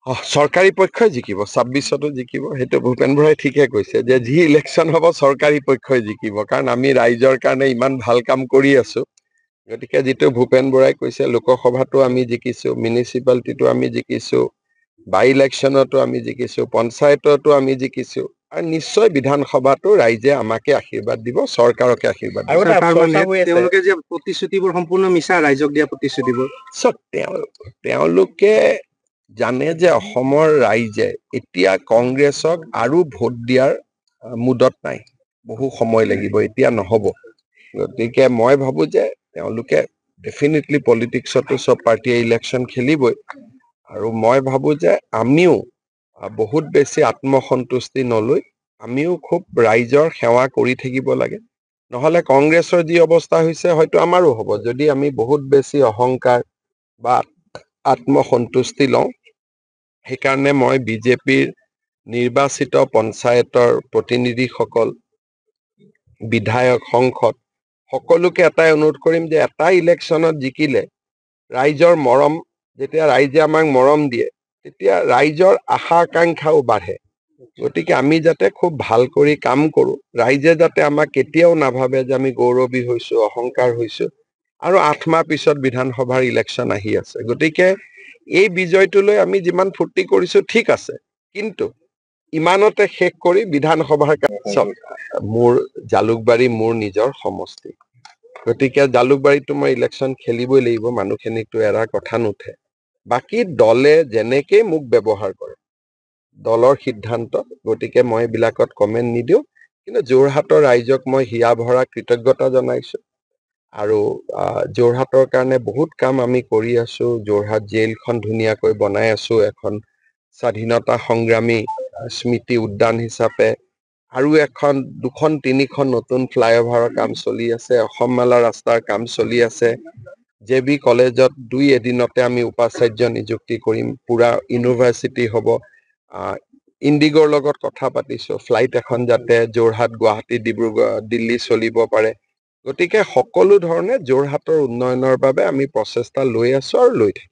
চৰকাৰী পক্ষই জিকিব 26তো জিকিব সেইটো ভূপেন বৰাই ঠিকে কৈছে যে যি ইলেকশ্যন হ'ব চৰকাৰী পক্ষই জিকিব কাৰণ আমি ৰাইজৰ কাৰণে ইমান ভাল কাম কৰি আছো গতিকে যিটো ভূপেন বৰাই কৈছে লোকসভাতো আমি জিকিছো মিউনিচিপালিটিটো আমি জিকিছো বাই ইলেকশ্যনতো আমি জিকিছো পঞ্চায়ততো আমি জিকিছো আৰু নিশ্চয় বিধানসভাতো ৰাইজে আমাকে আশীৰ্বাদ দিব চৰকাৰকে আশীৰ্বাদ দিব তেওঁলোকে যে প্ৰতিশ্ৰুতিবোৰ সম্পূৰ্ণ মিছা ৰাইজক দিয়া প্ৰতিশ্ৰুতিবোৰ তেওঁলোকে জানে যে অসমৰ ৰাইজে এতিয়া কংগ্ৰেছক আৰু ভোট দিয়াৰ মুদত নাই বহু সময় লাগিব এতিয়া নহব গতিকে মই ভাবো যে তেওঁলোকে ডেফিনেটলি পলিটিক্সতো সব পাৰ্টিয়ে ইলেকশ্যন খেলিবই আৰু মই ভাবো যে আমিও বহুত বেছি আত্মসন্তুষ্টি নলৈ আমিও খুব ৰাইজৰ সেৱা কৰি থাকিব লাগে নহলে কংগ্ৰেছৰ যি অৱস্থা হৈছে হয়তো আমাৰো হ'ব যদি আমি বহুত বেছি অহংকাৰ বা আত্মসন্তুষ্টি লওঁ সেইকাৰণে মই বিজেপিৰ নিৰ্বাচিত পঞ্চায়তৰ প্ৰতিনিধিসকল বিধায়ক সংসদ সকলোকে এটাই অনুৰোধ কৰিম যে এটা ইলেকশ্যনত জিকিলে ৰাইজৰ মৰম যেতিয়া ৰাইজে আমাক মৰম দিয়ে তেতিয়া ৰাইজৰ আশা আকাংক্ষাও বাঢ়ে গতিকে আমি যাতে খুব ভাল কৰি কাম কৰো ৰাইজে যাতে আমাক কেতিয়াও নাভাবে যে আমি গৌৰৱী হৈছো অহংকাৰ হৈছো আৰু 8 মাহ পিছত বিধানসভাৰ ইলেকশ্যন আহি আছে গতিকে এই বিজয়টোলৈ আমি যিমান ফূৰ্তি কৰিছো ঠিক আছে কিন্তু ইমানতে শেষ কৰি বিধানসভাৰ মোৰ জালুকবাৰী মোৰ নিজৰ সমষ্টি গতিকে জালুকবাৰীতো মই ইলেকশ্যন খেলিবই লাগিব মানুহখিনিকতো এৰাৰ কথা নুঠে বাকী দলে যেনেকেই মোক ব্যৱহাৰ কৰে দলৰ সিদ্ধান্ত গতিকে মই এইবিলাকত কমেণ্ট নিদিওঁ কিন্তু যোৰহাটৰ ৰাইজক মই হিয়া ভৰা কৃতজ্ঞতা জনাইছো আৰু যোৰহাটৰ কাৰণে বহুত কাম আমি কৰি আছো যোৰহাট জেলখন ধুনীয়াকৈ বনাই আছো এখন স্বাধীনতা সংগ্ৰামী স্মৃতি উদ্যান হিচাপে আৰু এখন 2-3খন নতুন ফ্লাইঅভাৰৰ কাম চলি আছে অসম মালা ৰাস্তাৰ কাম চলি আছে জেবি কলেজত 2 এদিনতে আমি উপাচাৰ্য নিযুক্তি কৰিম পুৰা ইউনিভাৰ্চিটি হ'ব ইণ্ডিগৰ লগত কথা পাতিছো ফ্লাইট এখন যাতে যোৰহাট গুৱাহাটী ডিব্ৰুগড় দিল্লী চলিব পাৰে গতিকে সকলো ধৰণে যোৰহাটৰ উন্নয়নৰ বাবে আমি প্ৰচেষ্টা লৈ আছো আৰু লৈ থাকিম